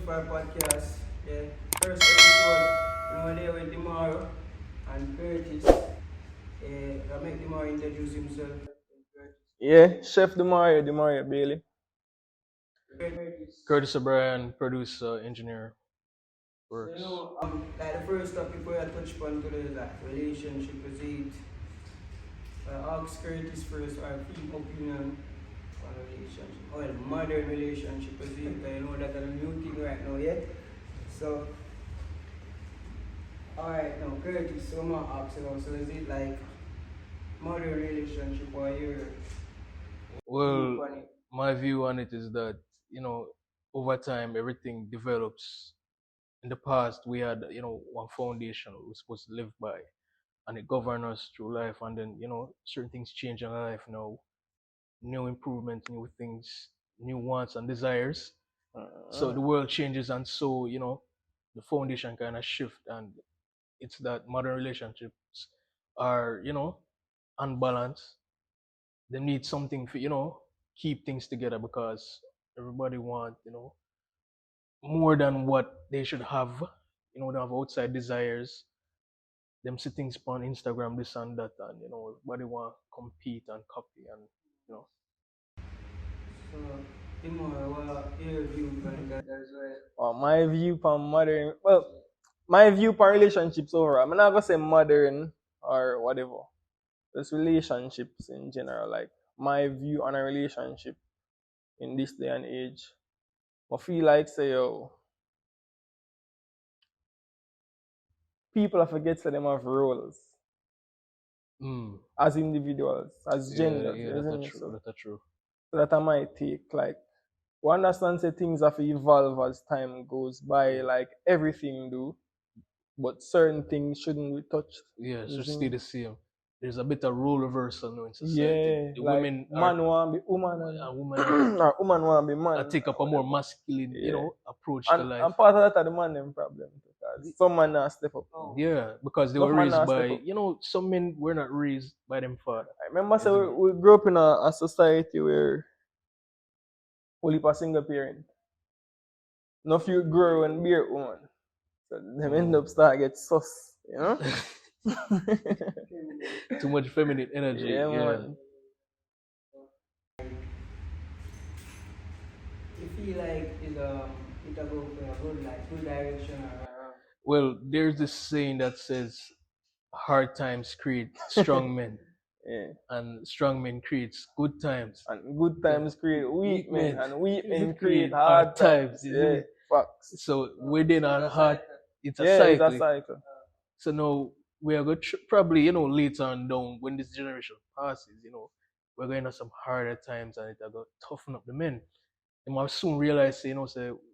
Cultrify podcast. Yeah, first episode, we're there with Demaro and Curtis. I make Demaro introduce himself. Yeah, Chefdmario Bailey. Curtis. Curtis O'Brien, producer, engineer, So works. like the first topic we touch upon today is like relationship is it. Ask Curtis first or team opinion on relationship. Well, modern relationship is it. I know that's a new thing right now, yeah. So alright now Curtis, so I'm gonna ask you now, so is it like modern relationship or your view Well, on it? my view on it is that, over time everything develops. In the past, we had, one foundation we were supposed to live by, and it governed us through life. And then, certain things change in life now, new improvements, new things, new wants and desires. So the world changes, and so, the foundation kind of shift, and it's that modern relationships are, unbalanced. They need something for keep things together, because everybody want more than what they should have. They have outside desires. Them see things on Instagram, this and that, and everybody want compete and copy, and you know So Timo, what your view on that as well? My view on modern, well, my view on relationships overall. I'm not gonna say modern or whatever. Just relationships in general. Like my view on a relationship in this day and age. I feel like say yo, people have forget that them have roles mm, as individuals, as yeah, genders, yeah, that's isn't not it? true. That's not true. So that I might take like we understand say things have to evolve as time goes by, like everything do, but certain things shouldn't be touched. Yeah, it should Isn't stay it? the same. There's a bit of role reversal now in society. Yeah, The like women are man want be woman a and woman are or woman want be I man take or up a more whatever. masculine, Yeah. approach to life. And part of that are the man them problem because some man not step up. Yeah, because they Enough were man raised not step by, up. some men were not raised by them father. I remember say Isn't it? we grew up in a society where only a single parent. No few grow and be a woman. So them end up start get sus, you know? Too much feminine energy. Yeah Yeah. man. You feel like it a go for a good like good direction or Well, there's this saying that says hard times create strong men, Yeah. and strong men creates good times. And good Yeah. times create weak men, men and weak men create create hard hard times, times. isn't Yeah, it? facts. So within a hard, it's a Yeah, it's a cycle. cycle. So now we are going to probably, later on down when this generation passes, we're going to have some harder times, and it's going to toughen up the men. They must soon realize, say we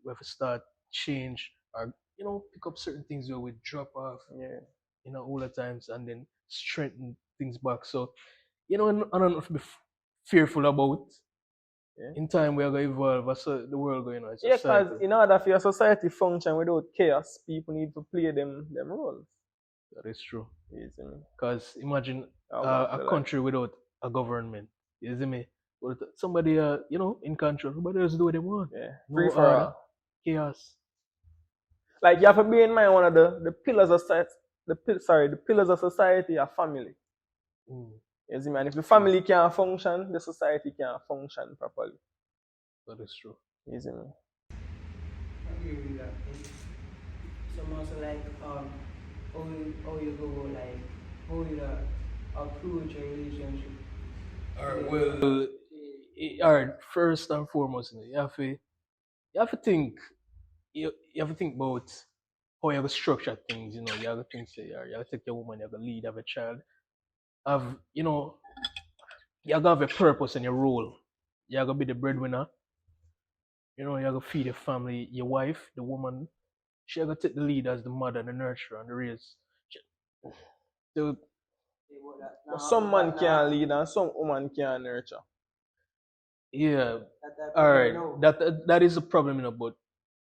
have to start change, or pick up certain things where we drop off, Yeah. all the times, and then strengthen things back. So, I don't know if to be fearful about. Yeah. In time, we are going to evolve. That's the world going on. It's a Yeah, because cycle. in order for your society function without chaos, people need to play them roles. That is true. You see me? Because imagine I want a to country without a government. You see me? But somebody, in control. Everybody else do what they want. yeah, No free for order. all. Chaos. Like you have to bear in mind one of the pillars of society. The pillars of society are family. Mm, You see me? And if the family can't function, the society can't function properly. that is true. You see me? I agree with that. Some also like how you go like how you approach a relationship. All right. Well, all right. First and foremost, you have to think you have to think about how you have to structure things. You have to think say, all right, you have to take your woman, you have to lead, have a child, have you have to have a purpose and your role. You have to be the breadwinner. You have to feed your family, your wife, the woman. She have to take the lead as the mother, the nurturer, and the raise. The, But some man can lead and some woman can nurture. yeah, all right. That is a problem, but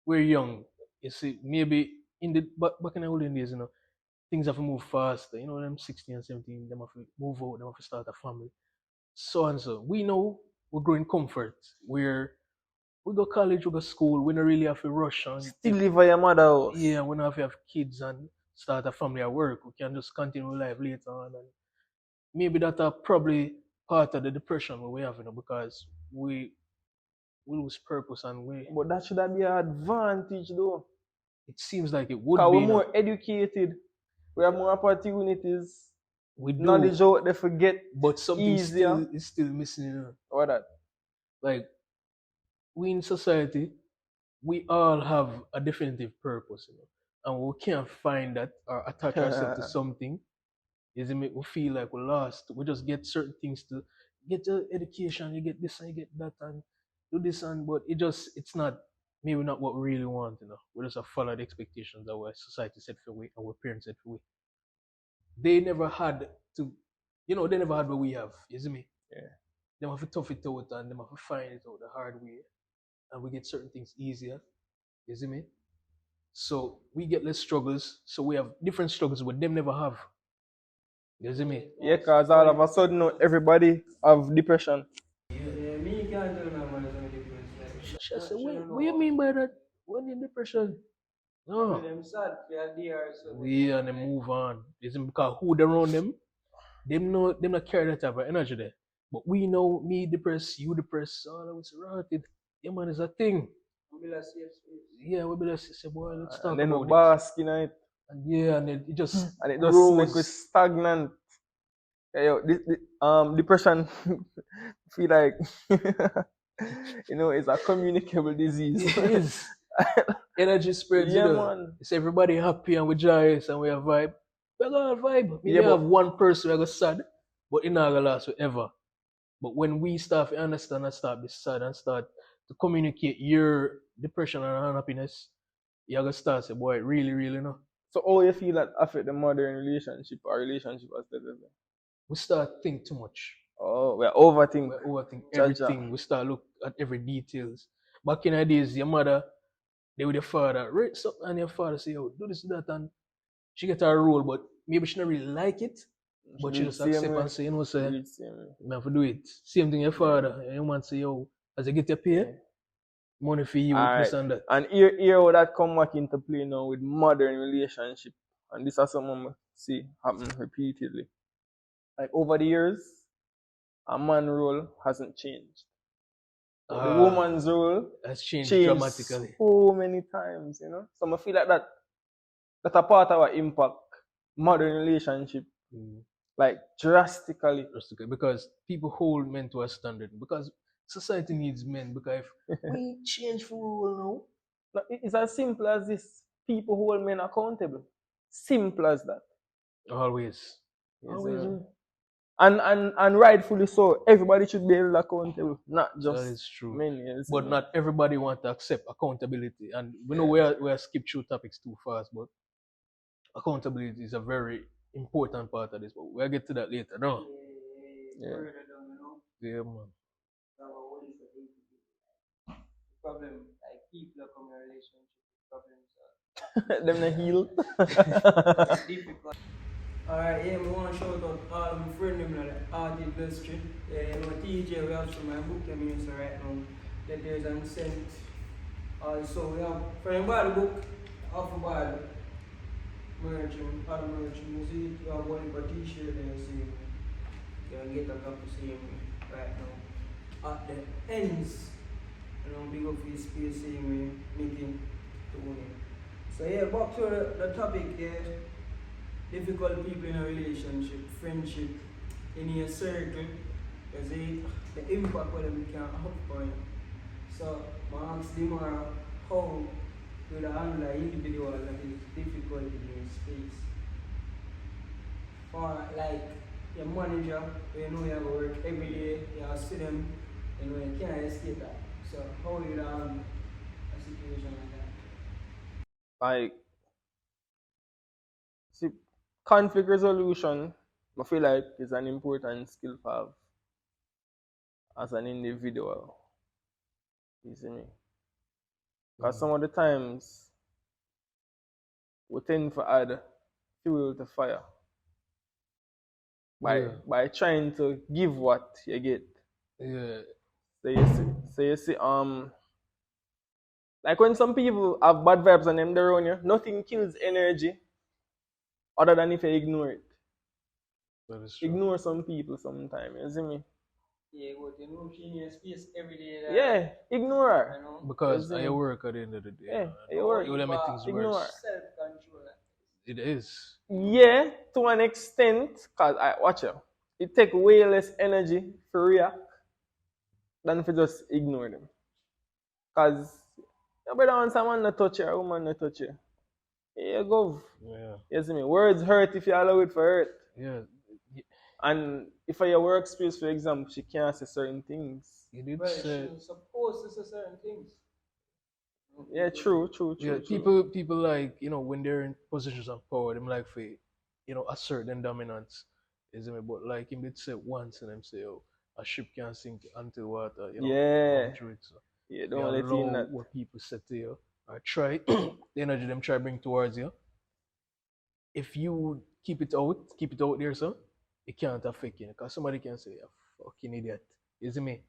we're young. You see, maybe in the back in the olden days, things have to move faster. Them 16 and 17, them have to move out, them have to start a family. So and so. We know we're growing comfort. We go college, we go school, we don't really have to rush on Still live at your mother house. yeah, we don't have to have kids and start a family at work. We can just continue life later on and maybe that are probably part of the depression we have, because we lose purpose and But that should be an advantage though. it seems like it would Because be. we're more educated. We have more opportunities. We do, knowledge out there forget but something easier. is still missing. What that? Like we in society, we all have a definitive purpose, and we can't find that or attach ourselves to something. Is it make we feel like we're lost? We just get certain things to get the education, you get this and you get that and do this and but it's not maybe not what we really want. We just have follow the expectations that our society set for we, our parents set for we. They never had to they never had what we have, you see me? Yeah. They have to tough it out and they have to find it out the hard way. And we get certain things easier, you see me? So we get less struggles, so we have different struggles but them never have. You see me? Yeah, because all of a sudden now everybody have depression. Yeah, me can't tell my mother some difference. She said, what you mean by that? When in depression? No. Them sad, they are there, so We and they move on. Isn't because who they around them not carry that type of energy there. But we know me depressed, you depressed, all of us rotted. Yeah man, is a thing. we be like safe space. Yeah, we be like say, boy, let's talk And then we about it. bask in it. And yeah, and it just And it just grows. make us stagnant. Yeah, yo, depression feel like it's a communicable disease. It is. Energy spreads. Yeah, man. It's everybody happy and we joyous and we have vibe. We gonna vibe. Maybe Yeah, but- have one person who go sad, but it not gonna last forever. But when we start to understand and start to be sad and start to communicate your depression and unhappiness, you're gonna start say, boy, really, really no. So how you feel that affect the modern relationship or relationship as development? We start think too much. Oh, we overthink. We overthink Jaja. everything. We start look at every details. Back in the days, your mother, they with your father, rate something and your father say, oh, do this, do that, and she get her role, but maybe she don't really like it. But she do just it same accept way. and say, Do say, it same way. you have to do it. Same thing your father. And your man say, yo, as you get your pay, money for you, this and that. And here how that come back into play now with modern relationship. And this is something I see happen repeatedly. Like over the years, a man role hasn't changed. But the woman's role has changed changed dramatically. so many times, So I feel like that's a part of our impact modern relationship, like drastically. Because people hold men to a standard. Because society needs men. Because if we change for role now, it's as simple as this. People hold men accountable. Simple as that. Always. Yes, Always. And rightfully so. Everybody should be held accountable, not just that is true. men. Yes, But not everybody want to accept accountability. And we know we are skip through topics too fast, but accountability is a very important part of this. But we'll get to that later, no? Yeah. Yeah, man. Problem, like people come in a relationship, problems are Them not heal. difficult. Alright, yeah, I want to shout out all my friends like Artie Ghstknte. Yeah, TJ, we have some my book I'm using right now. Letters and Scent. Also, we have for anybody book, off of body. Merch, other merch, music, we have one for t-shirt there, see. You can get a copy, see right now. At the ends. Big up for your space, see me, making Tony. So yeah, back to the topic here. Difficult people in a relationship, friendship, in your circle, you see the impact what them can have for you. So I ask Ghstknte how do the handle an individual that is difficult in your space. Or like your manager, you know you have to work every day, you have to see them, you can't escape that. So how do you handle a situation like that? Like, see, conflict resolution, I feel like is an important skill to have as an individual. You see me? Because some of the times we tend to add fuel to fire by trying to give what you get. Yeah. So you see, Like when some people have bad vibes on them around you, nothing kills energy other than if you ignore it. That is true. Ignore some people sometimes, you see me? Yeah, but you know, she in your space every day. Yeah, ignore her. You know? Because You see I me? work at the end of the day. Yeah, You you work. know, you make things Ignore. worse. Self-control. It is. Yeah, to an extent, cause I watch you. It take way less energy for react than for just ignore them. Cause your brother wants someone to touch you, a woman to touch you. Here you go. Yeah. You see me? Words hurt if you allow it for hurt. Yeah. And if I your workspace, for example, she can't say certain things. You did But say. she's supposed to say certain things. Yeah, true. Yeah, people like, you know, when they're in positions of power, them like for, you know, assert them dominance. Is it? But like him did say once and them say, oh, a ship can't sink until water, you know, Yeah. come through it. So Yeah, you don't let in allow that. what people say to you or try the energy them try bring towards you. If you keep it out there, so it can't affect you. Because somebody can say, you fucking idiot. You see me?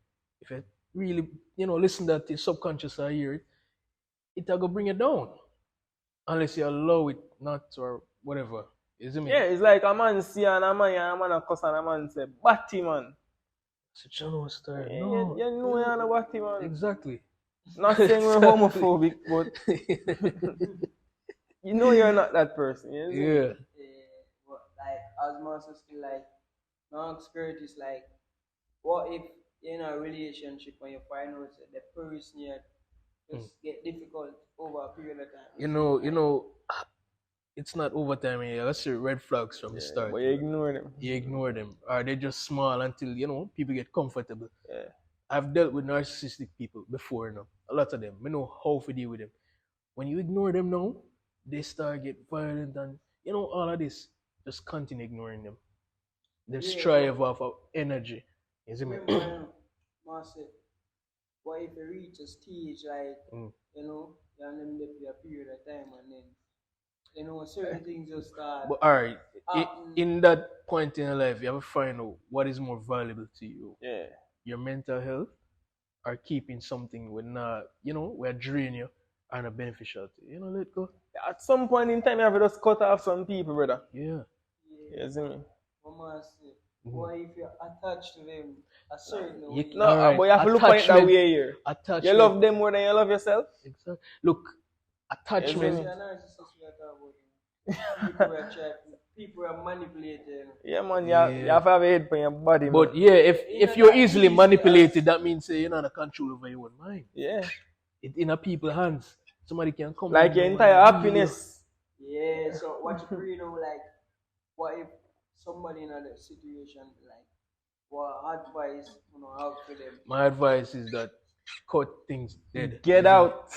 If you really, you know, listen that your subconscious or hear it, it'll go bring it down. Unless you allow it not or whatever. You see me? Yeah, it's like a man see and a man a cuss and a man say, Batty man. So John was tired. Yeah, No. you know you're not Batty man. Exactly. Not saying we're homophobic, but you know you're not that person. You see me? Yeah. But like, as Master still like, now skirt is like, what if you're in a relationship and you find out that the person here just get difficult over a period of time? You know, it's not overtime here. Let's say red flags from the start. But you ignore them. You ignore them. Or they're just small until, you know, people get comfortable. Yeah. I've dealt with narcissistic people before now. A lot of them. I know how to deal with them. When you ignore them now, they start get violent and you know all of this. Just continue ignoring them. They strive off of energy. You see me? Remember, Master, what if you reach a stage like, you know, you're them there for a period of time and then, you know, certain things just start. But alright, in that point in your life, you have to find out what is more valuable to you. Yeah. Your mental health or keeping something when not, you know, will drain you and not beneficial to you. You know, let go. At some point in time, you have to just cut off some people, brother. Yeah. You see me? What if you're attached to them a certain way? No, but you have to look at it that way here. Attachment. You love them more than you love yourself. Exactly. Look, attachment. People are manipulated. Yeah, man, you have to have a head for your body. But man. yeah, if you're easily manipulated, that means you're not in control over your own mind. Yeah. It's in a people's hands. Somebody can come. Like your entire happiness. Yeah, so what you know, like, what if somebody in a situation, like, what advice, you know, have for them? My advice is that cut things dead. Get out.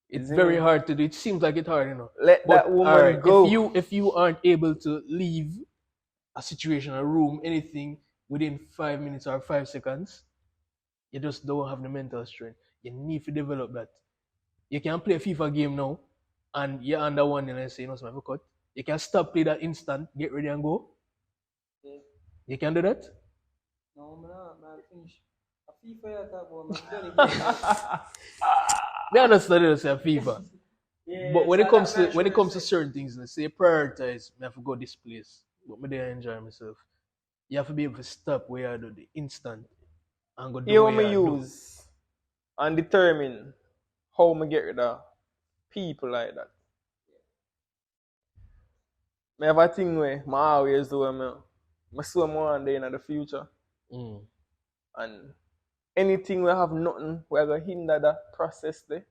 It's very hard to do. It seems like it's hard, you know. Let that woman go. If you aren't able to leave a situation, a room, anything within 5 minutes or 5 seconds, you just don't have the mental strength. You need to develop that. You can play a FIFA game now, and you're under one and I say, you know, so cut. You can stop play that instant, get ready and go. Yeah. You can do that? No, I'm finished. A FIFA you talk about, I understand it, say FIFA. yeah, But when it comes to certain things, let's say prioritize, I have to go this place, but me there enjoy myself. You have to be able to stop where I do the instant and go do Here what me I use and determine how me get rid of people like that. I have a thing where I always do I saw more one day in the future. And anything we have nothing, we're going to hinder that process there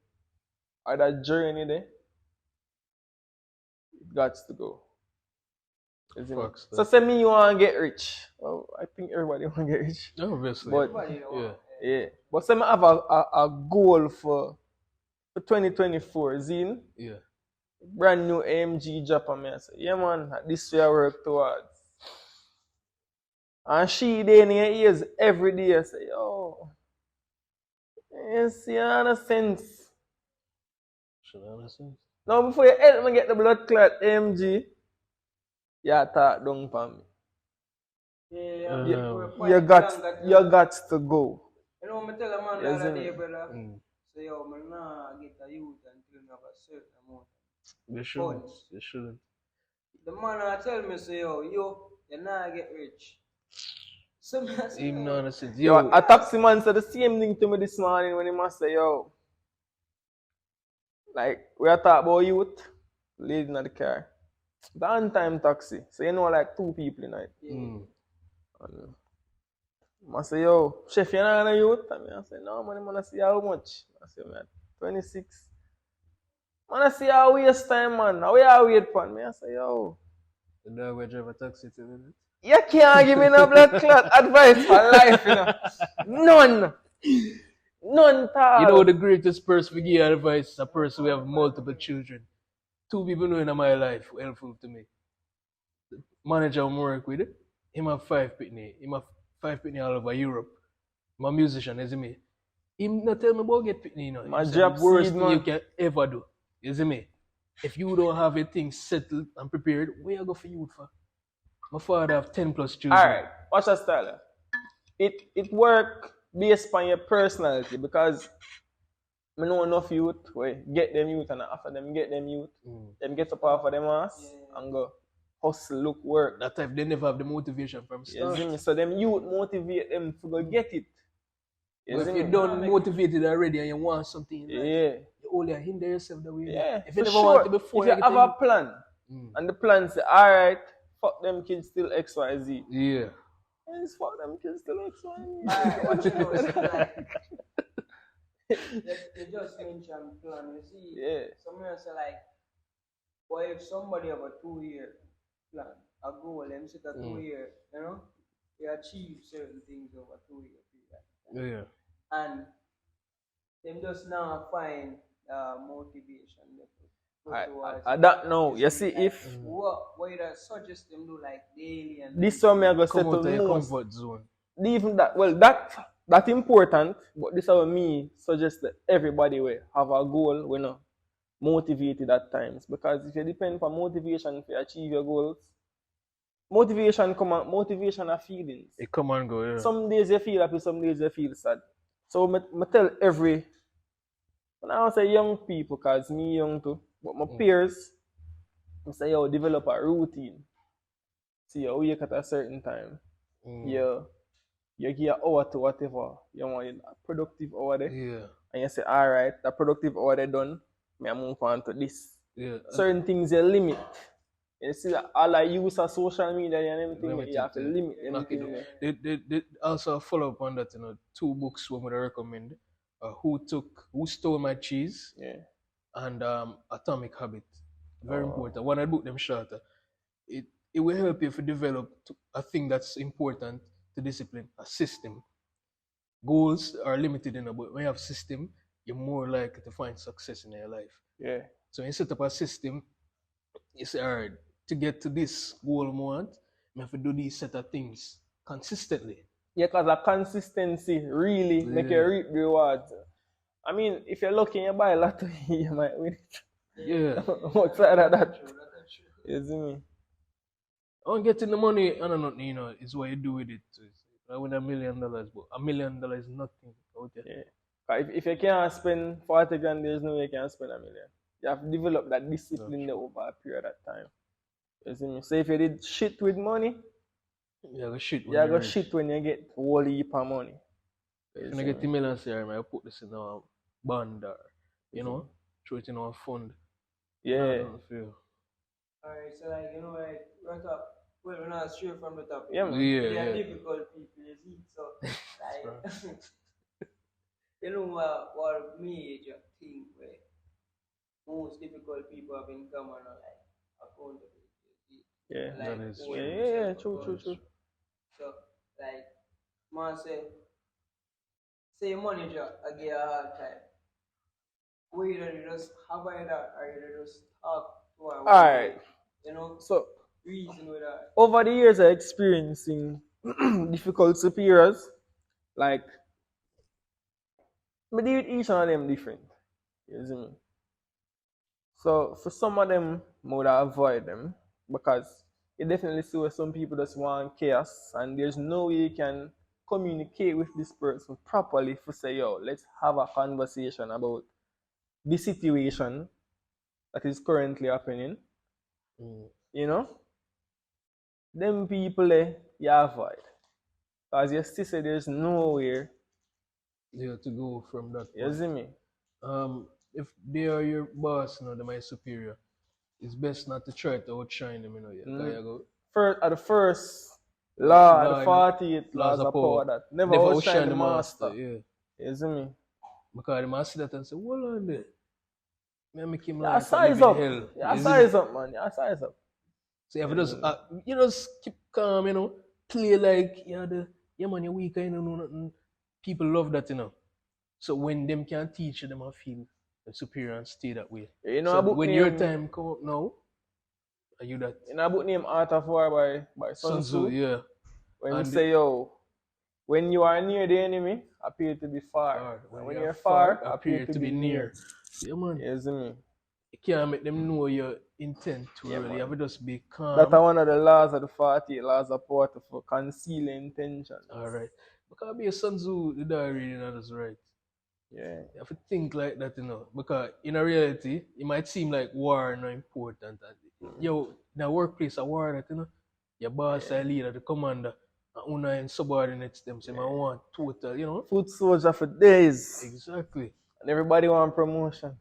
or that journey there. It got to go. So say me you want to get rich. Well, I think everybody want to get rich. Obviously. But, yeah. But say me have a goal for 2024, Zine. Yeah. Brand new AMG drop on me. I say, yeah man, this way I work towards. And she there in her ears every day. I say, yo, yes, you understand. Should I understand? Now before you help me get the blood clot AMG, you talk down for me. Yeah, you got to go. You know, I tell a man the other day, brother. So yo, man, nah get a youth until me have a certain amount They of shouldn't. funds. They shouldn't. The man I tell me say yo, you nah get rich. So me I say Even yo, nonsense. Yo, Yo, a taxi man said the same thing to me this morning when he must say, yo, like, we are talking about youth, lady in the car. The on-time taxi. So you know like two people in it. yeah. mm, And I say, yo, chef, you know a youth? And I say, no, man, I see how much. I say, man, 26. Man, I see how waste time, man. How you wait for me? I say, yo, the dog will drive a taxi to it. you can't give me no blood clot advice for life, you know. None. None at all. You know the greatest person to give advice is a person who have multiple children. Two people know in my life who helpful to me. Manager I'm work with, him have 5 pitney. Him have 5 pitney all over Europe. I'm a musician, you see me? Him not tell me about get pitney, you know. My It's the job worst seed, thing you man. can ever do. You see me? If you don't have your things settled and prepared, where you go for youth for? My father have 10 plus children. Alright, watch that style. It work based on your personality because I know enough youth where get them youth and after them get them youth, them get up off of them ass and go hustle, look, work. That type they never have the motivation from You start. see me? So them youth motivate them to go get it. You But see if you me? done motivated already and you want something in life, Yeah. you only hinder yourself that way. Yeah. If you for never want sure. it before, If you get have the a youth. plan and the plan say, alright, fuck them kids still XYZ. Yeah. Yes, fuck them kids still XYZ. Alright, what you know, so like you just mentioned plan. You see, Yeah. someone say like, what if somebody have a 2 year plan, a goal, them set a 2 year, you know, they achieve certain things over 2 year period. Yeah. And them just now find motivation I don't know. You see, like, if what you suggest them do like daily and this one me I go Come out settle of your most. comfort zone. Even that, well, that important, but this is how me suggest that everybody will have a goal when motivated at times. Because if you depend on motivation to achieve your goals, motivation are feelings. It come and go, yeah. Some days you feel happy, some days you feel sad. So I tell when I don't say young people, cause me young too, but my peers, I say yo, develop a routine. See you wake at a certain time. You give an hour to whatever you want a productive hour there. Yeah. And you say, alright, the productive hour they done, me I move on to this. Yeah. Certain things you limit. You see that all I use of social media and everything, Limit you have to it, limit knock it everything. down. They also follow up on that, 2 books we would recommend. Who Stole My Cheese Yeah. and Atomic Habit. Very important. When I book them shorter, it will help you to develop a thing that's important to discipline, a system. Goals are limited but when you have system, you're more likely to find success in your life. Yeah. So when you set up a system, you say, all right, to get to this goal I want, I have to do these set of things consistently. Yeah, because the consistency really make you reap the rewards. I mean, if you're lucky and you buy a lot, you might win it. Yeah. Outside of that, you see me? On getting the money, I don't know, it's what you do with it. I win $1 million, but $1 million is nothing out there. Yeah. If you can't spend 40 grand, there's no way you can spend $1 million. You have to develop that discipline over a period of time. You see me? So if you did shit with money, you go shit when you go shit when you get a whole heap of money. If you get the millions here, I put this in a bond or, throw it in a fund. Yeah. Alright, so like, like, right up. Well, we're not straight from the top. Yeah, man. They are difficult people, you see. So, like, what major thing where most difficult people have in common are like accountability. Yeah, like, that is true. Yeah, true. So, like, man say your manager, I get a hard time. Whether you just have that or you just talk to her. Alright. So, reason with that. over the years of experiencing difficult superiors, like, I deal with each one of them different. You see me? So, for some of them, I would avoid them because you definitely see where some people just want chaos and there's no way you can communicate with this person properly to say, yo, let's have a conversation about the situation that is currently happening, you know, them people you avoid. Because you still say there's nowhere, Yeah, to go from that you point. see me? If they are your boss, you know, they're my superior, it's best not to try to outshine them, you know. Yeah. Mm. You go, At the first law, the law, you know, 48 laws of power, that never never outshine the master. yeah. You see me? Because the master that and say, hold on there. Me make him Yeah, life a size living up. hell. Yeah, You see me? size up, man. Yeah, size up. So if you just keep calm, you know, play like yeah man, you're weak, you know nothing. People love that, you know. So when them can teach you, them I feel superior and stay that way. You know So a book when your name, time come up now, are you that you know a book name Art of War by Sun Sun Tzu, Tzu? yeah. When we And say, yo, when you are near the enemy, appear to be far. or And when when you're you're far, appear to be be near. Yeah man. You see me? You can't make them know your intent too Yeah, early. You man. have to just be That's calm. one of the laws of the 48 laws of power for conceal intentions. Alright. Because be a Sun Tzu, the diary, you know, that's right. Yeah. You have to think like that, you know, because in a reality, it might seem like war not important. Yo, in a workplace, a war that, you know, your boss, a leader, the commander, and una and subordinates them, say, man, want total, you know. Foot soldier for days. Exactly. And everybody want promotion.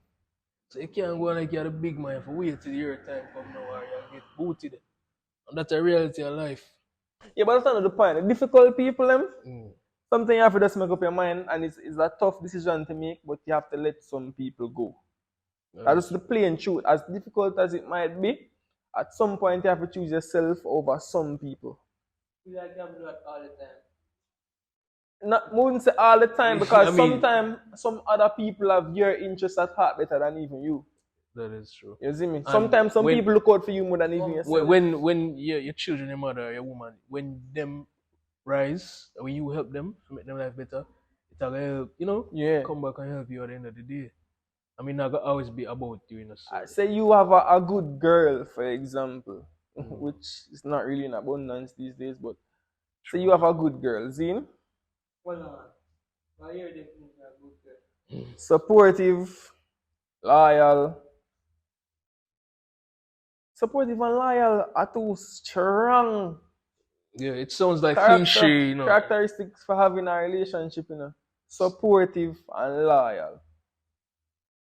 So you can't go like you're the big man for wait till your time come now or you get booted. And that's a reality of life. Yeah, but that's not the point. The difficult people, them, Mm. something you have to just make up your mind, and it's a tough decision to make, but you have to let some people go. That's the plain truth. As difficult as it might be, at some point you have to choose yourself over some people. You like to do that all the time. Not, I wouldn't say all the time, because I mean- sometimes some other people have your interests at heart better than even you. That is true. You see me? Sometimes some people look out for you more than even yourself. When your children, your mother, your woman, when them rise, when you help them to make them life better, it'll help, you know, Yeah. come back and help you at the end of the day. I mean, not gonna always be about you, you know. So. Say you have a good girl, for example, which is not really in abundance these days, but say you have a good girl, Zine, Well, no. I hear definitely a good girl. supportive, loyal. Supportive and loyal are too strong Yeah, it sounds like cliche, you know. characteristics for having a relationship, you know. Supportive and loyal.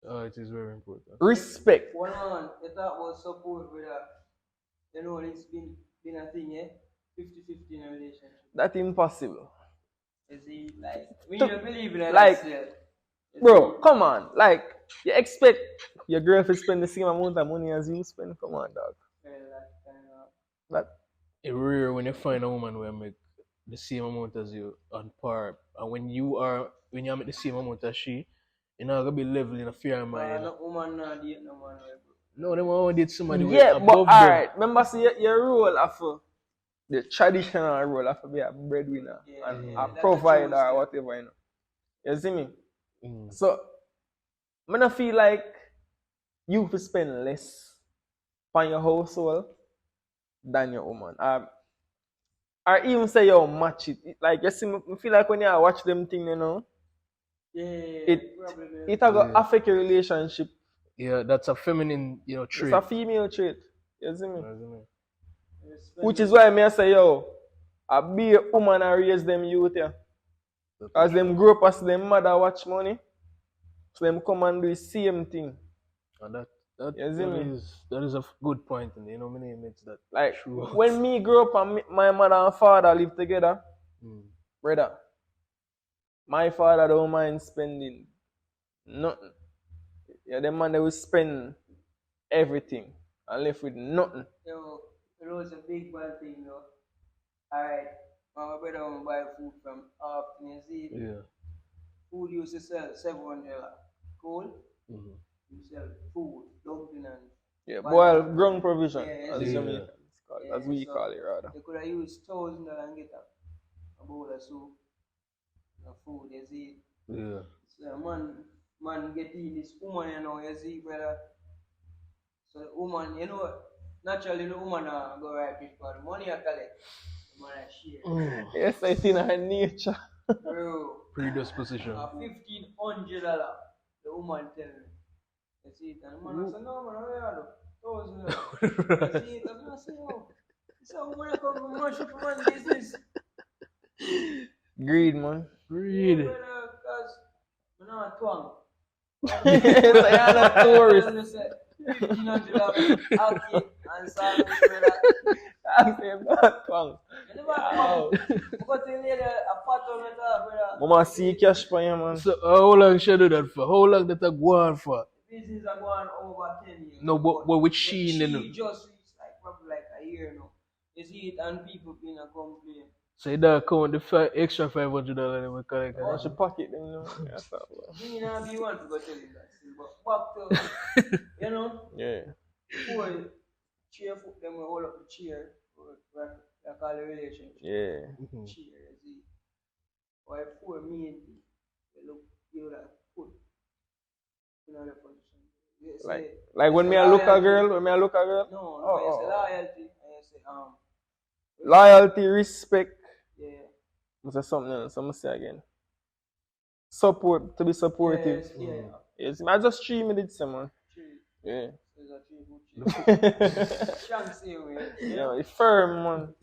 It is very important. Respect. One man, you talk about support with a, you know, it's been a thing, eh? 50-50 in a relationship. That's impossible. You see, like, we don't believe in that like, still. Bro, come on. Like, you expect your girl to spend the same amount of money as you spend? Come on, dog. That It's rare when you find a woman who make the same amount as you on par, and when you make the same amount as she, you're not gonna be leveling a fair mind. No woman not date no man, bro. No, they want to date somebody with yeah, but above them. alright. Remember, see your role of the traditional role of be a breadwinner and a provider or whatever, you know. You see me? So, I don't feel like you have to spend less on your household than your woman. Or even say you match it. Like, you see, I feel like when you watch them thing, you know, it will affect your relationship. Yeah, that's a feminine, you know, trait. It's a female trait. You see me? Which is why I say, yo, I be a woman and raise them youth, yeah. As them grow up as them mother watch money, so them come and do the same thing. And that is a good point, and you know, many makes that like true. When me grow up and my mother and father live together, brother, my father don't mind spending nothing. Yeah, the man they will spend everything and left with nothing. Yo, it was a big bad thing, you know. Alright, my brother will buy food from Upton, you see? Yeah. Food used to sell $700. Cool? Mm-hmm. You sell food, dumpling and... Yeah, boil ground provision, as we call it rather. They could have used $1,000 and get a bowl of soup, a food, you see? Yeah. So man get in this woman, you know, you see, brother. So the woman, you know, naturally the woman go right before the money I collect. man I share. Yes, I see in her nature. Bro, Predisposition. $1,500 the woman tell me. You see it, and the man I say, no man, I don't know. $1,000. You see it, and I say, oh, this is how woman come from mash up man business. Greed, man. Greed. Brother, cause I'm not twang. Yes, I am a tourist. $1,500 okay, and service, brother. I'm saying not twang. You never come. Because you need a pattern with her, brother. Mama see cash for you, man. So how long should I do that for? How long that I go on for? Business are going over 10 years. No, but with Sheen, She then. just reached like probably like a year now. You see it, and people been a complain. So that count the extra $500 that we collect. I should pocket them, you know. That's all, bro. Me and be one to go tell you that still, but back to, you know, Yeah. before cheer for them, we hold up the chair, like all the relationship. Yeah. Cheer, you see. Or for me, they look, you that put in another position. You say, Like when me a look a girl, when me a look a girl. no, Oh, you say oh. loyalty, and you say, Loyalty, respect. yeah. I say something else. I'm gonna say again. Support, to be supportive. Yes, yeah. Yes, I just 3 minutes, man. True. Yeah. There's a tree good tree. Shanks here, man. Yeah, it's firm, man.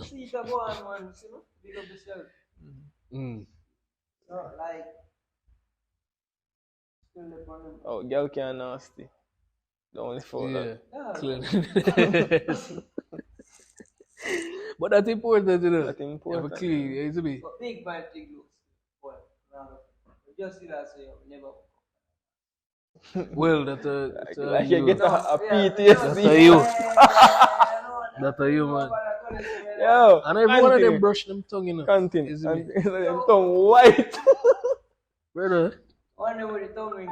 See it go on, man. See, no? Big up yourself. So, like, still the problem. Oh, girl can nasty. The only fault. Yeah. Yeah. Cleanliness. But that's important, you know. That's Have a important. clean, yeah, to be. But big bad thing looks. Well, rather. Just see that say, never. Well, that's Like you you. get a That's PTSD. a you. That's a you, man. Yo, And every one of them brush them tongue, you know. Continue. Is it me? And them tongue white. Brother, Wonder what the tongue ring.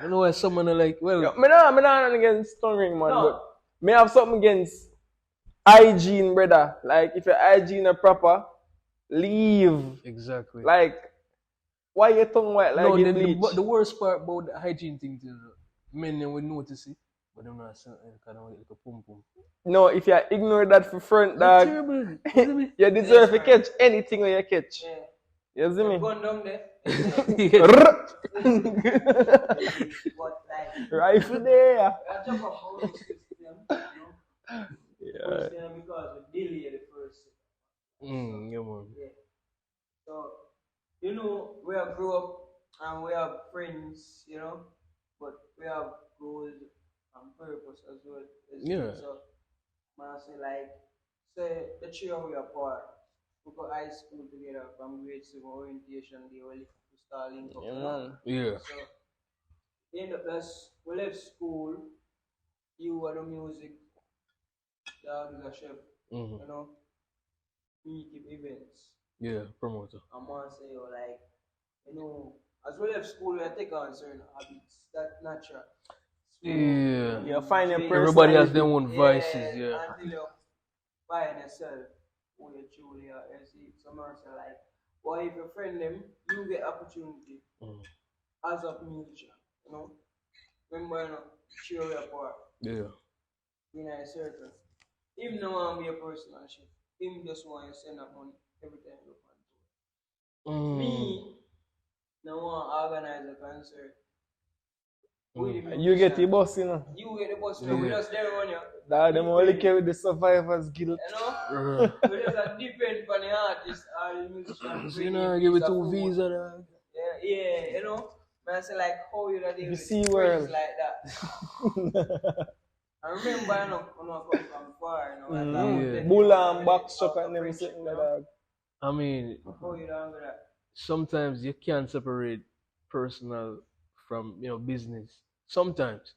you know why someone are like, well, Yo, me not against tongue ring, man. No. But me have something against hygiene, brother. Like if your hygiene are proper, leave. exactly. Like why your tongue white like No, you then bleach? the worst part about the hygiene thing is men then will notice it, but they're not saying kind of like a pum pum. No, if you ignore that for front, That's dog, terrible. Is it me? you deserve to catch anything when you catch. Yeah. You see me? Gun down there. But like, Rifle there. I talk about all those systems, you know. Yeah. First thing because we delay the first. Yeah, man. Yeah. So, you know, we have grew up and we have friends, you know, but we have goals and purpose as well. Yeah. So, man, say like, say the three of we apart. We go high school together from grade 7 orientation day. We start link up. Yeah, you know? man. Yeah. So, end up us, we left school. You were the music. Dad is a chef. Mm-hmm. You know, we keep events. Yeah, promoter. I'm gonna say, like, you know, as we left school, we take on certain habits. That's natural. Yeah. You find your drink, Everybody has personality. their own vices, yeah. Until you find yourself who you truly are. You see, some man say, like, well, if you friend them, you get opportunity as a musician, you know. Remember, you know, share your part. Yeah. In a circle. Him no want to be a personal chef. Him just want to send up money every time you look on tour. Me, no want to organize a concert. You get the boss, you know. You get the bus, you know, we just there on you. That them only care with the survivor's guilt. You know? We just depend on the artist or the musician. So, you know, give it 2 visa, dog. Yeah, you know. Man, I say like how you that deal with see friends world. like that. I remember, you know, when I come from far, you know, Yeah. Bulla and backstroke and them sitting there, dog. I mean, how you done with that? sometimes you can't separate personal from, you know, business. Sometimes.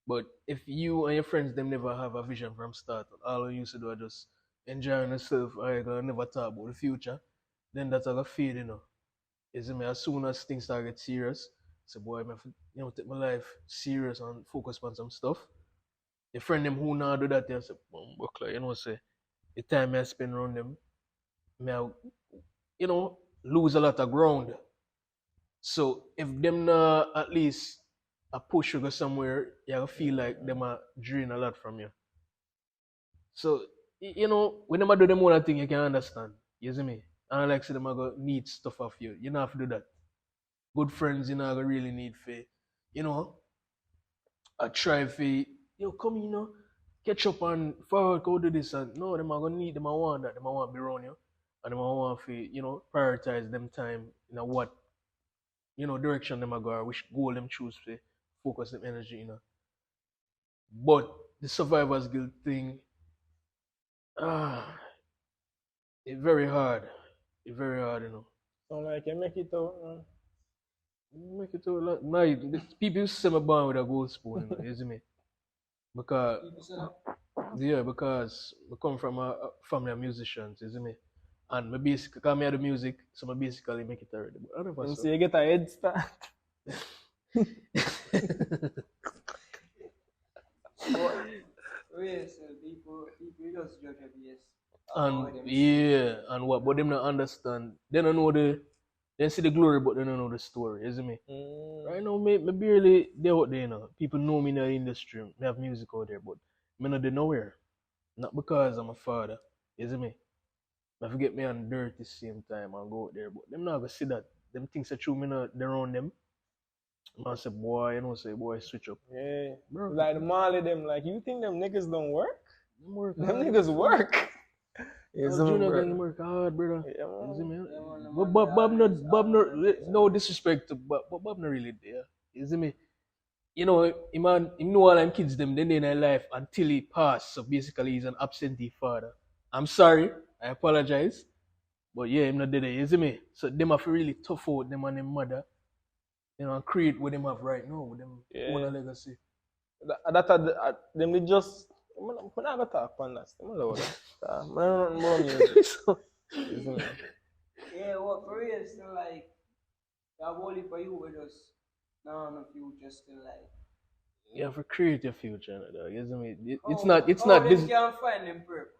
But if you and your friends them never have a vision from start, all you used to do is just enjoying yourself, I gonna never talk about the future, then that's how I feel, you know. Is it me? As soon as things start get serious, say boy, I have to, you know, take my life serious and focus on some stuff. The friend them who now do that, they say, buckler, you know, say the time I spend around them, I, you know, lose a lot of ground. So if them at least a push you go somewhere, you feel like them are drain a lot from you. So you know, when them a do them other thing, you can understand. You see me? And like say them a go need stuff off you. You don't have to do that. Good friends, you know, go really need for, you know, a try for, come, catch up and forward, go do this. And no, them a gonna need, them a want that. Them a want to be around you. And them a want for, prioritize them time, what, direction them a go or which goal them choose for focus them energy, But the survivor's guilt thing, ah, it's very hard. It's very hard. So like you make it out, Make it out like my people used to say me born with a gold spoon, you see me? Because because I come from a family of musicians, you see me? And me basically come here the music, so I basically make it already. But I never and saw. so you get a head start. Yes, people just judge a BS. And what? But them not understand. They don't know they see the glory, but they don't know the story. You see me? Right now, me barely there out there. People know me in the industry. Me have music out there, but me not there nowhere. Not because I'm a father. You see me? I forget me on dirt the same time and go out there, but them not gonna see that. Them things are true. Me not there on them. I say, boy, say, boy, switch up. Yeah. Bro, Like the Molly them, like you think them niggas don't work? them work Them hard. niggas work. Yeah, Oh, some Junior bro. gang work hard, brother. Yeah, man. You see me? Yeah, man, But Bob not, no disrespect to Bob, but Bob not really there. You see me? Him know all them kids them then in their life until he passed. So basically he's an absentee father. I'm sorry, I apologize. But yeah, him not there, you see me? So them have to really tough out them and them mother, and create what them have right now with them own legacy. Them they just I'm not gonna talk on that. I'm not I'm not more music. So, you see me? Yeah, well, for real, still like, that only for you, we just, now in the future, still like. You have to create your future, dog. You see me? It's How not they this. can find them purpose.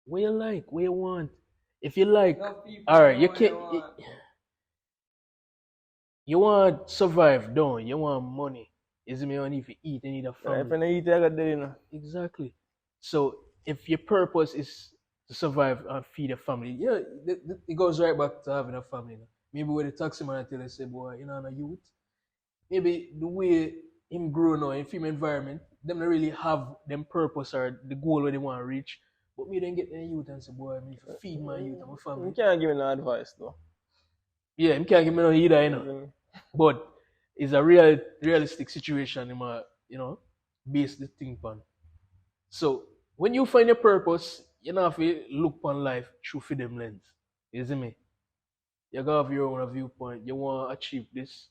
What you like, what you want. If you like, Enough people alright, you know what they can't. want. You want survive, don't you? Want money. You see me? You need to eat, you need a Yeah, if I family. don't eat, I got dinner. Exactly. So if your purpose is to survive and feed a family, yeah, it goes right back to having a family. Maybe with the taxi man until they say, boy, I'm a youth. Maybe the way him grow now in film environment, them don't really have them purpose or the goal where they want to reach. But me then get the youth and say, boy, I need to feed my youth and my family. You can't give me no advice though. Yeah, him can't give me no either, But it's a realistic situation in my, base the thing on. So when you find your purpose, you know have to look on life through for them lens. You see me? You gotta have your own viewpoint. You want to achieve this.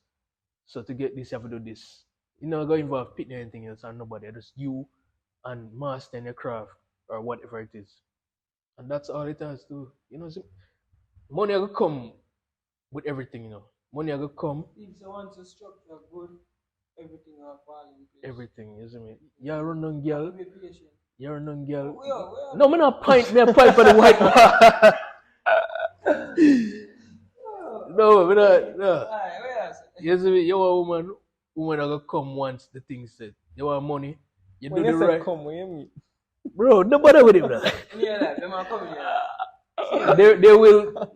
So to get this, you have to do this. You know, go involve pitting anything else and nobody. Just you and mastering your craft or whatever it is. And that's all it has to. Money will come with everything. Money will come. If someone to structure good, everything will fall in place. Everything, you see me? You run on girl. Be patient. You run on girl. We are. No, me not pint. Me a pint for the white man. No, me not. No. Alright, where else? You see me? You want a woman that will come once the thing said. You want money. You When do you the say right. come, what you mean? Bro, no bother with him, bro. In your life, them are coming here. They will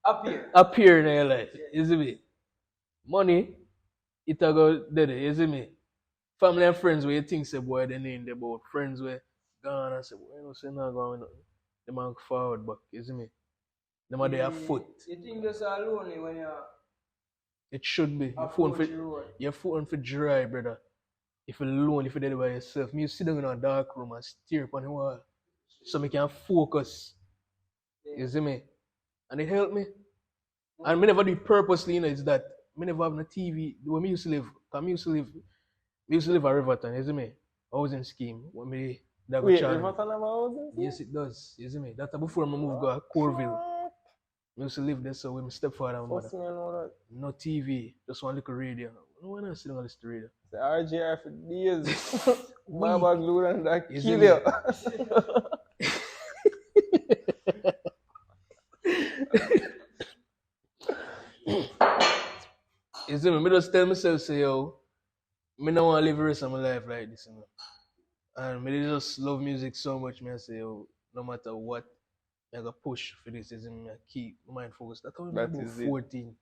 Appear. appear in your life. You see me? Money, it will go there. You see me? Family and friends where you think say boy they name them about friends where gone and say boy say not going them man forward back, you see me? Them are their foot. You think this are lonely when you're It should be. Your phone for dry, brother. If you're alone, if you're there by yourself, me sit down in a dark room and stare upon the wall. So me can focus. You see me? And it helped me. And me never do it purposely, it's that me never have no TV. When me used to live, we used to live at Riverton, you see me? Housing scheme. When me that Wait, channel. Riverton have a housing? Yes, it does. You see me? That's before I moved to Corville. I used to live there, so with my stepfather and mother. First me know that. No TV, just one little radio. No one else sitting on this radio. The RJR for days. Baba glue and that Is kill it you. You see me? Me just tell myself, say, yo, me don't want to live the rest of my life like this, And me just love music so much, man. I say, yo, no matter what, I got push for this, is me I keep my mind focused. That's when I That about is it. 14.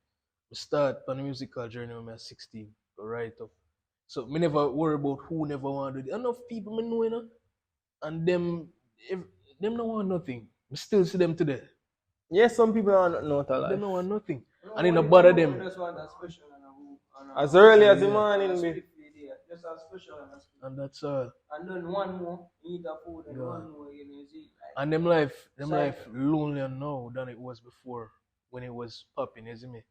I start on the musical journey when I was 16, go right up. So me never worry about who never want to do it. Enough people me know, you know, and if, them don't want nothing. I still see them today. Yes, some people are not Them alive. don't want nothing. No, And it no only bother two, them. I just want a special and a who. And As early as the Yeah. morning, a be. split video. Just a special and a split. And that's all. And then one more, eat a food and Yeah. one more, you see. Like, And them life Cycle. lonelier now than it was before when it was popping, you see me?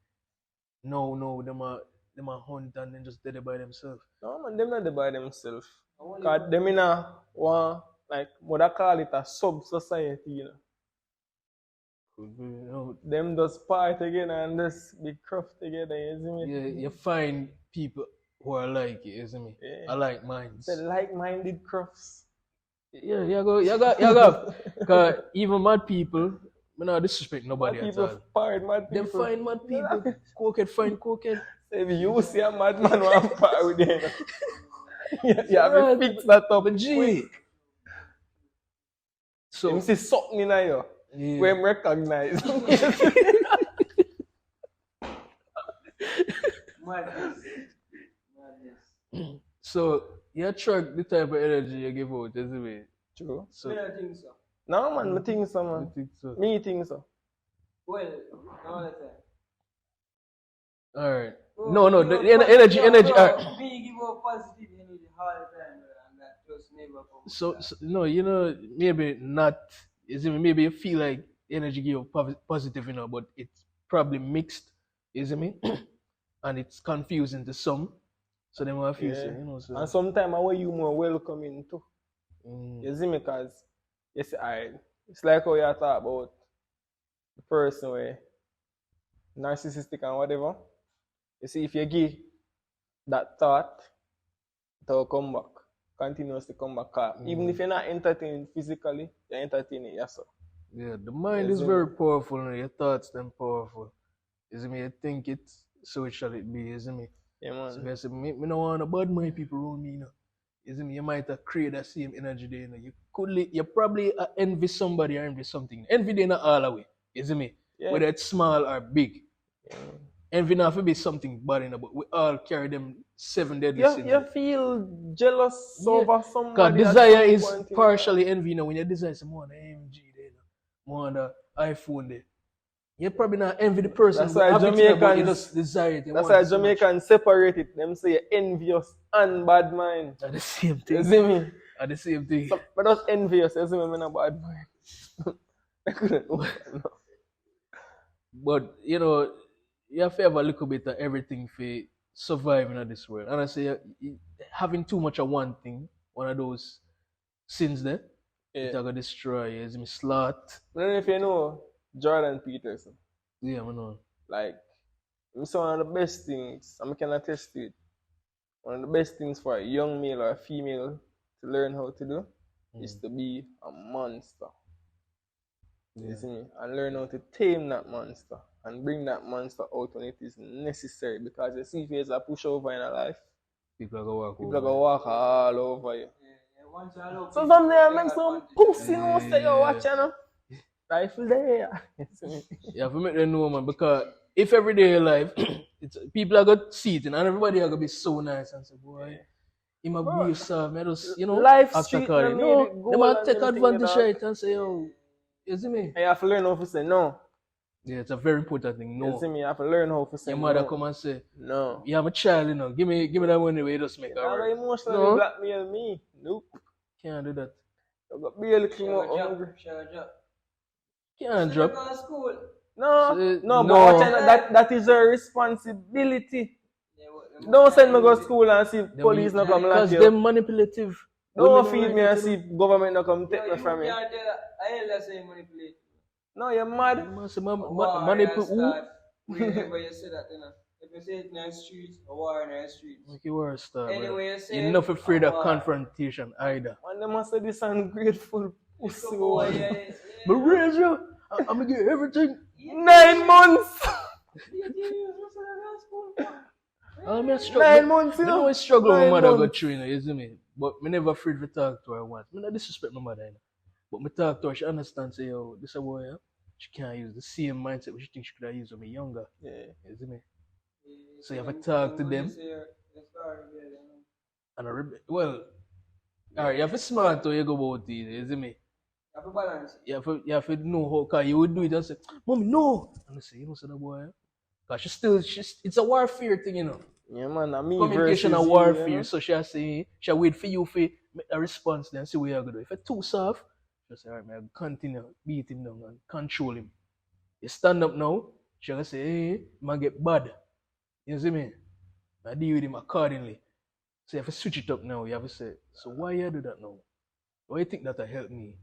No, them are hunt and then just dead it by themselves. No man, them not there by themselves. only Cause one- them in a one like what I call it a sub society, you know. Could be, you know, Them just party together and just be cruft together, you see me? yeah, you find people who are like it, you see me? Yeah. I like minds. The like-minded crufts. Yeah, you got. Cause even mad people, me not disrespect nobody Mad at people all. party, mad Them people. find mad people. Cokehead find cokehead. If you see a madman want party with them, you have to Right. fix that up. But G. So Him see something in you, yeah. we him recognize. Madness. Madness. So you attract the type of energy you give out, isn't it? True. So I don't think so. No man, me think so I man. think so. Me think so. Well, all the time. Alright. Bro, No, give the up energy. bro, Alright. me give up positive energy all the time, bro, and that just never comes. So no, you know, maybe not. Is it maybe you feel like energy give you positive, you know, but it's probably mixed, isn't me? And it's confusing to some. So they might feel, Yeah. say, you know. So And sometimes I want you more welcoming too. mm, You see me, cause you see, it's like how you talk about the person where narcissistic and whatever. You see, if you give that thought, it will come back, continuously come back. 'Cause even if you're not entertaining physically, you're entertaining yourself. yeah, the mind Yes, is yeah. very powerful, and your thoughts then powerful. Isn't me? You think it, so it shall it be, isn't me? Yeah, So man. if I say, me don't want a bad mind people around me, you know. Isn't me? You might have create that same energy there, you know. You probably envy somebody or envy something. Envy they not all away, isn't me? Yeah. Whether it's small or big. Yeah. Envy not to be something bad, you know, but we all carry them 7 deadly You, sins. you feel jealous Yeah. over Because somebody. at desire some is point in partially envy, you know. When you desire someone, the AMG there, you know, more on the iPhone there. You probably not envy the person. That's who why have it, you know, but you Jamaicans- just desire it. You That's want why it so much. Jamaicans separate it. Them say envious and bad mind. Are the same You thing. see me? Are the same thing. So, but just envious. You see me? I'm not bad mind. I couldn't know. No. But you know, you have to have a little bit of everything for surviving in this world. And I say having too much of one thing, one of those sins there, it's Yeah. gonna destroy you. It's me slot. I don't know if you know Jordan Peterson. Yeah, I know. Like, it's one of the best things, I can attest to it. One of the best things for a young male or a female to learn how to do is to be a monster. You see me? And learn how to tame that monster and bring that monster out when it is necessary. Because you see, if there's a pushover in a life, People are gonna walk people are over. gonna walk all over you. Yeah, once I love So people, someday I take make some advantage. pussy no say you Yeah. watch you know. Rifle there. You see me? You have to make them know, man, because if every day in life, it's people are gonna see it and everybody are gonna be so nice and say, boy, he might Bro, be yourself, man. Just, you know, life act street according. no No, need it they gold might and take them thing, advantage you of know. it and say, yo, you see me? And you have to learn how to say no. Yeah, it's a very important thing. You see No. me? You have to learn how to say Your mother no. come and say, No. you have a child, you know, give me that money where you just make You're her not gonna work. emotionally No. blackmail me. Nope. Can't do that. You got be a little Share more a hungry. job, share a job. Can't So drop. they go to school. No, So, no, no. but watch out, that is your responsibility. They Don't send me go use to it. school and see police not come Because lock they're you. manipulative. Don't Women feed are me and right, see government not come take Yo, me you from me. can't tell I ain't let's say manipulate. No, you're you mad. know. Say, A war manipulate and who? start wherever you say that, you know. If you say it in the streets, a war in the streets. Make you worse, star, bro. Anyway, you say You're not afraid a of war. confrontation either. And them must say this ungrateful It's pussy a war, one. yeah. But raise you, I'm gonna get everything. 9 months. I'm a struggle. 9 months, you You know, know. I struggle with my 9 mother go months. through, you know, you see me? But me never afraid to talk to her once. Me not disrespect my mother, you know. But me talk to her, she understands, say, yo, this a boy, yeah? She can't use the same mindset which she thinks she could have used when me younger. Yeah. You see me? So you have to talk to them. And well, alright, you have to smart how you go about it, you see me? You have to balance it. You have to know how, cause you would do it and say, Mommy, no! And I say, you know, say that boy, yeah? Cause it's a warfare thing, you know. Yeah, man, and me Communication versus and you, warfare. you know? So she wait for you to make a response then see what you're gonna do. If it's too soft, she say, alright, man, continue, beat him down and control him. You stand up now, she gonna say, hey, man get bad. You see me? I deal with him accordingly. So you have to switch it up now. You have to say, so why you do that now? Why you think that will help me?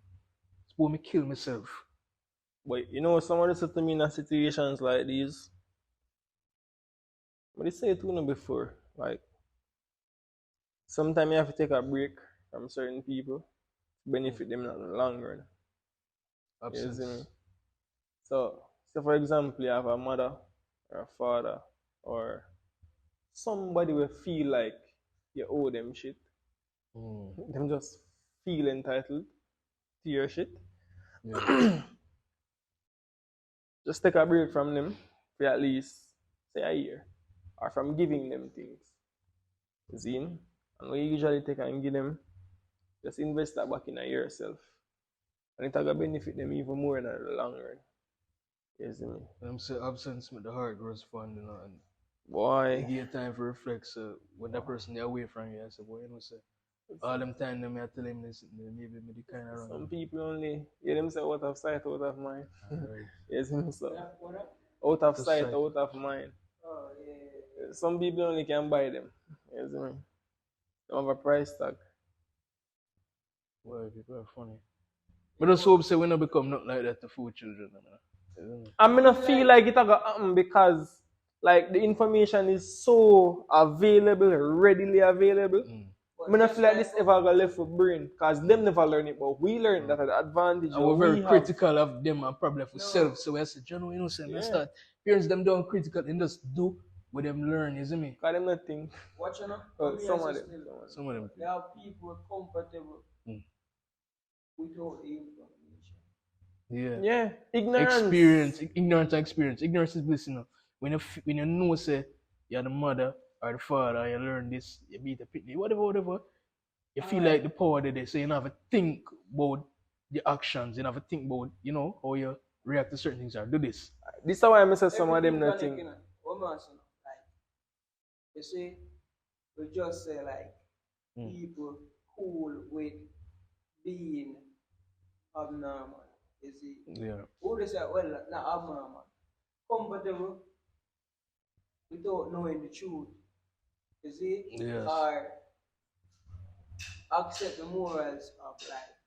Suppose me kill myself. But you know, somebody said to me in situations like these, but they say it to me before, like, sometimes you have to take a break from certain people to benefit them in the long run. You see me? So, for example, you have a mother or a father or somebody will feel like you owe them shit. Them just feel entitled to your shit. Yeah. Just take a break from them for at least, say, a year. Or from giving them things. You see? And what you usually take and give them, just invest that back in yourself. And it'll benefit them even more in the long run. You see me? Them say absence with the heart grows fond, you know, and Boy. you get time for reflect. So when that person is away from you, I say, boy, you know, say, all them time them I tell him this, maybe me the kind of wrong. Some people only hear them say out of sight, out of mind. Right. You see me? So out of sight, out of mind. Oh, yeah. Some people only can buy them. You see me? They have a price tag. Well, people are funny. But just hope say we not become not like that to food children. I mean, I feel like it's gonna happen because like the information is so available, readily available. I mean, I feel like this ever gonna left for brain because them never learn it, but we learn that the advantage. And we're very critical of them and probably for self. So we say, John, you know, say, start parents them don't critical and just do what them learn, you see me? Because them not think. Watch you know. Some of them. Some of them. There are people comfortable without the information. Yeah. Yeah. Ignorance. Ignorance and experience. Ignorance is bliss, you know. When you know, say, you're the mother or the father, you learn this, you beat a pitney, whatever. You feel like the power that they say, you don't have to think about the actions, you don't have to think about, you know, how you react to certain things or do this. This is why I say some of them not think. You see, we just say like people cool with being abnormal. You see? Yeah. Who they say, well, not abnormal. Comfortable without knowing the truth. You see? Yes. Or accept the morals of life.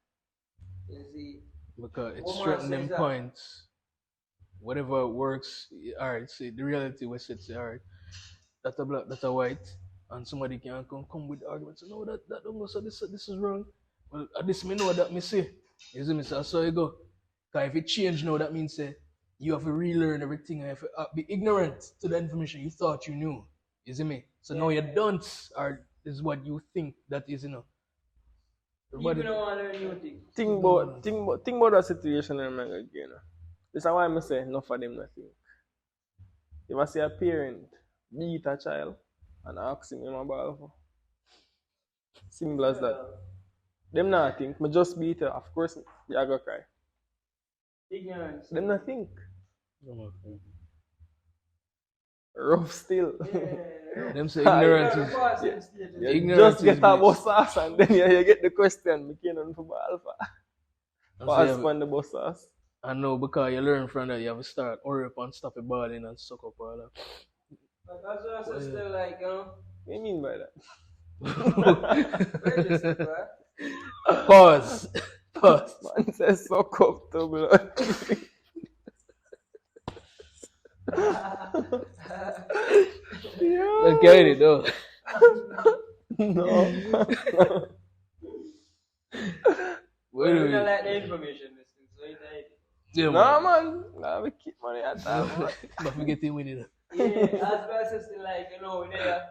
You see? Because it's certain them points. Whatever works, alright, see the reality was said, say, alright, that's a black, that's a white, and somebody can come with arguments. No, that don't go, so this is wrong. Well, at this me know that me say. You see me, so that's how you go. Because if it change now, that means say you have to relearn everything and you have to be ignorant to the information you thought you knew. You see me? So now you don't, or this is what you think that is, you know. People don't want to learn new things. Think about that situation in America again. This is why I say enough of them nothing. If I see a parent beat a child and ask him a ball for, simple as that. Them not think, me just beat her, of course they are gonna cry. Ignorance. Them not think. Rough still. Yeah. Them say ignorance is ignorance just get a bus ass and then you get the question, me can't for alpha. Pass on the bus ass. I know, because you learn from that, you have to start hurry up and stop it balling and suck up all that. But that's what I still like, What do you mean by that? Register, bro. Pause. Man says suck up to blood. Let's get it though. No. We don't like the information, so it's like. Yeah, no, man. Nah, we keep money at that, man. But we get in with it. Yeah, as well as still like, you know, there.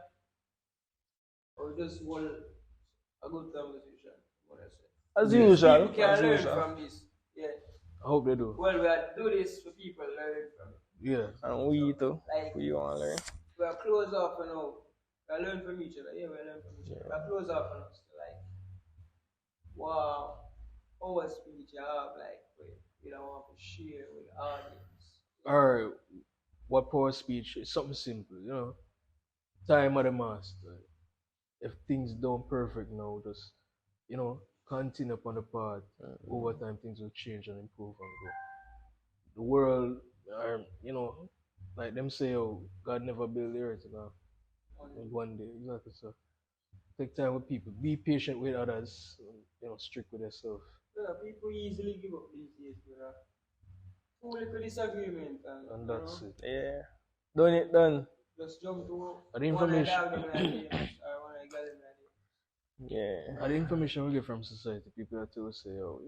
Or just one a good conversation, what I say. As Yeah. usual. People can As learn usual. from this. Yeah. I hope they do. Well, we are do this for people learn from it. Yeah. And we too. Like We want to learn. we are close off and now. We learn from each other. Yeah, we learn from each other. We are close off and us. Like, wow, our speech you have like we don't want to share with the audience. Or what power speech is something simple, you know. Time of the master. If things don't perfect now, just continue upon the path. Over time, things will change and improve and grow. The world, like them say, oh, God never built the earth, one day, exactly. So take time with people, be patient with others, strict with yourself. Yeah, people easily give up these days, brother. Too little disagreement And that's it. Yeah. Done it done. Just jump to And the one of the information, dog them ideas or one of the girl them ideas. Yeah. and the information we get from society, people are to say, oh,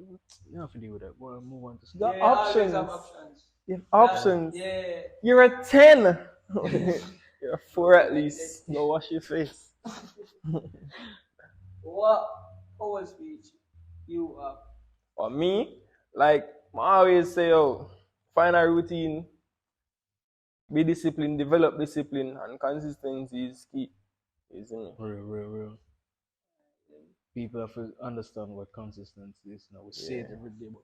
you have to deal with that. Go and move on to The stuff. Yeah, always options. have options. You have options. Yeah. You're a 10. You're a 4 at least. Go wash your face. What power speech you have? For me, like I always say, oh, find a routine, be disciplined, develop discipline, and consistency is key. Isn't it? Real. People have to understand what consistency is. Now we say it every day, but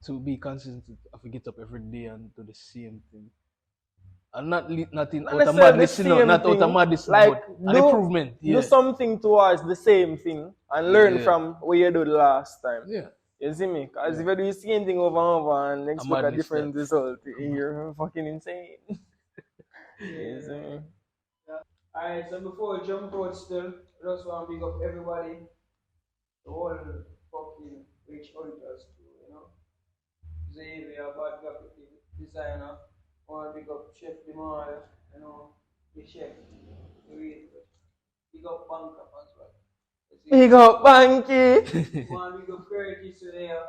to be consistent, I have to get up every day and do the same thing. And not in out of madness, not out of madness, like but an improvement. Yeah. Do something towards the same thing and learn from what you did last time. Yeah. You see me? Because if you do the same thing over and over and expect a different result, you're fucking insane. You see me? Alright, so before we jump out still, I just want to big up everybody, the whole fucking rich hunters too, Xavier, bad graphic designer. I want to big up Chefdmario, the chef, the real good. Big up Banker as well. Big up Banky! I want to big up Curtis there,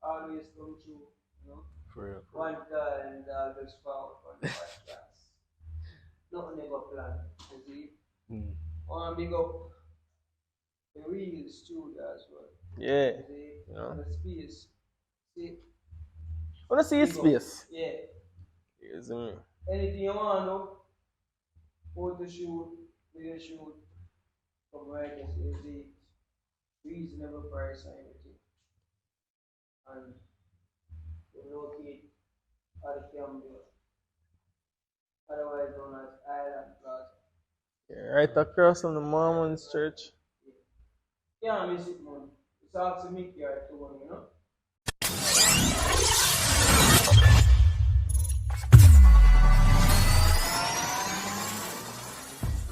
always come through, For real. One time and always found on the podcast. Nothing ever planned, you see. I want to big up the real studio as well. Yeah. The space. See? I want to see his space. Yeah. You see me? Anything you want to know, photo shoot, video shoot, come right and see reasonable price and everything. And we locate at the Campbell, otherwise known as Island Plaza. Yeah, right across from the Mormons Church. Yeah, miss it, man. It's hard to meet you at 2,